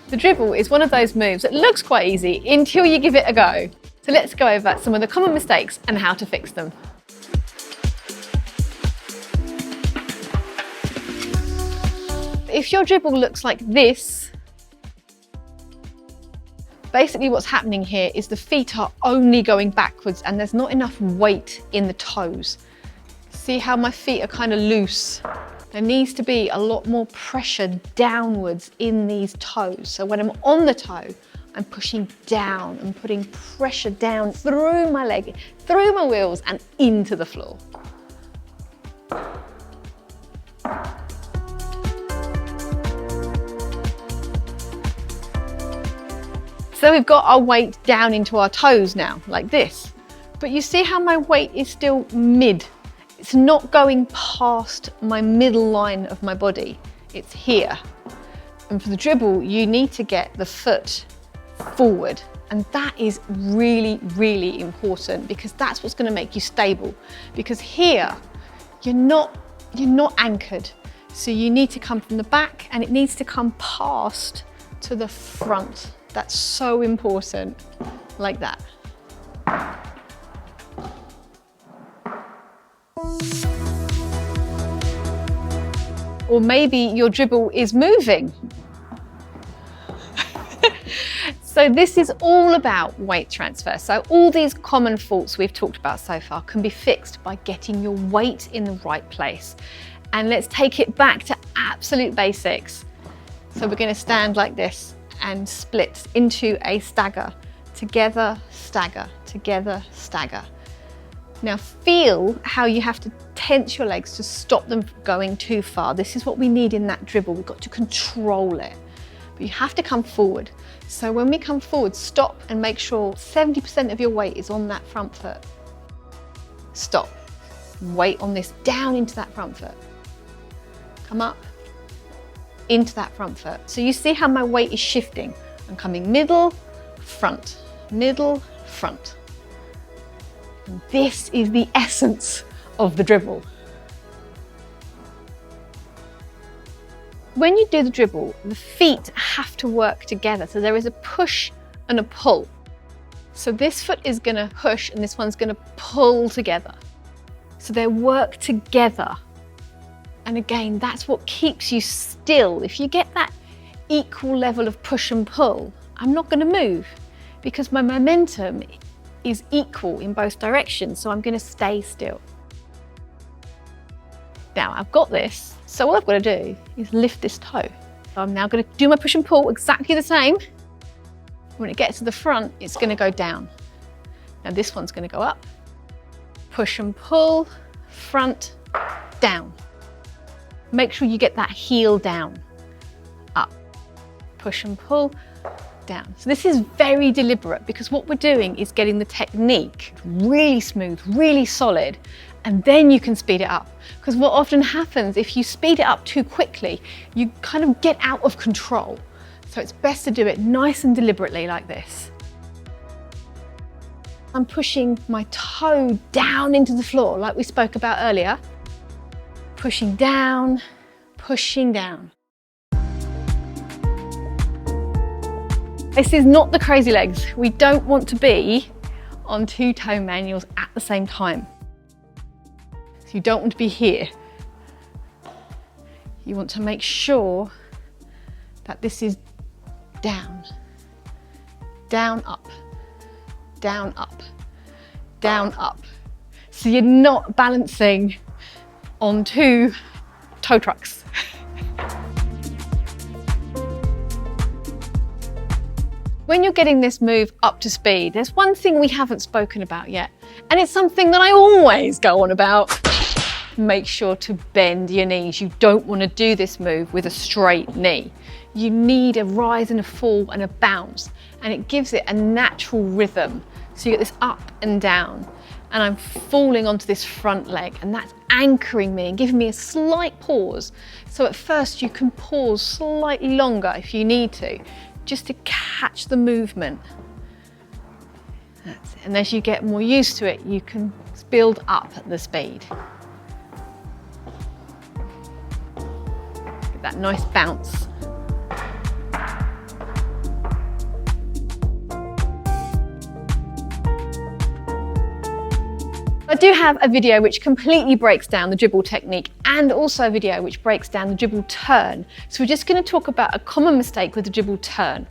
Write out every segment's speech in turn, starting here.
The dribble is one of those moves that looks quite easy until you give it a go. So let's go over some of the common mistakes and how to fix them. If your dribble looks like this, basically what's happening here is the feet are only going backwards and there's not enough weight in the toes. See how my feet are kind of loose? There needs to be a lot more pressure downwards in these toes. So when I'm on the toe, I'm pushing down and putting pressure down through my leg, through my wheels and into the floor. So we've got our weight down into our toes now, like this. But you see how my weight is still mid. It's not going past my middle line of my body. It's here. And for the dribble, you need to get the foot forward. And that is really, really important because that's what's going to make you stable. Because here, you're not anchored. So you need to come from the back and it needs to come past to the front. That's so important, like that. Or maybe your dribble is moving. So this is all about weight transfer. So all these common faults we've talked about so far can be fixed by getting your weight in the right place. And let's take it back to absolute basics. So we're going to stand like this and split into a stagger. Together, stagger, together, stagger. Now feel how you have to tense your legs to stop them from going too far. This is what we need in that dribble. We've got to control it. But you have to come forward. So when we come forward, stop and make sure 70% of your weight is on that front foot. Stop. Weight on this down into that front foot. Come up into that front foot. So you see how my weight is shifting. I'm coming middle, front, middle, front. And this is the essence of the dribble. When you do the dribble, the feet have to work together. So there is a push and a pull. So this foot is going to push and this one's going to pull together. So they work together. And again, that's what keeps you still. If you get that equal level of push and pull, I'm not going to move because my momentum is equal in both directions. So I'm going to stay still. Now I've got this. So all I've got to do is lift this toe. So I'm now going to do my push and pull exactly the same. When it gets to the front, it's going to go down. Now this one's going to go up. Push and pull, front, down. Make sure you get that heel down, up, push and pull, down. So this is very deliberate because what we're doing is getting the technique really smooth, really solid, and then you can speed it up. Because what often happens if you speed it up too quickly, you kind of get out of control. So it's best to do it nice and deliberately like this. I'm pushing my toe down into the floor like we spoke about earlier. Pushing down, pushing down. This is not the crazy legs. We don't want to be on two toe manuals at the same time. So you don't want to be here. You want to make sure that this is down, down, up, down, up, down, up. So you're not balancing on two tow trucks. When you're getting this move up to speed, there's one thing we haven't spoken about yet, and it's something that I always go on about. Make sure to bend your knees. You don't want to do this move with a straight knee. You need a rise and a fall and a bounce, and it gives it a natural rhythm. So you get this up and down, and I'm falling onto this front leg, and that's anchoring me and giving me a slight pause. So at first you can pause slightly longer if you need to, just to catch the movement. That's it. And as you get more used to it, you can build up the speed. Get that nice bounce. do have a video which completely breaks down the dribble technique and also a video which breaks down the dribble turn. So we're just going to talk about a common mistake with the dribble turn.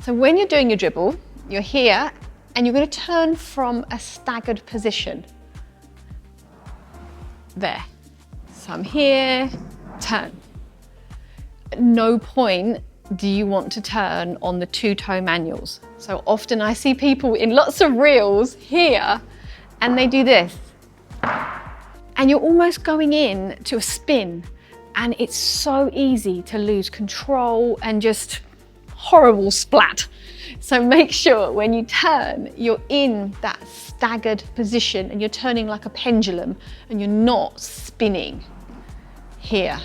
So when you're doing your dribble, you're here and you're going to turn from a staggered position. There. So I'm here, turn. At no point do you want to turn on the two-toe manuals. So often I see people in lots of reels here and they do this. And you're almost going in to a spin and it's so easy to lose control and just horrible splat. So make sure when you turn, you're in that staggered position and you're turning like a pendulum and you're not spinning here.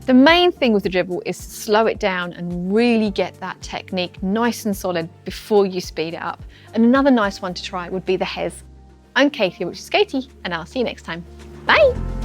The main thing with the dribble is to slow it down and really get that technique nice and solid before you speed it up. And another nice one to try would be the hez. I'm Katie, which is Skatie, and I'll see you next time. Bye.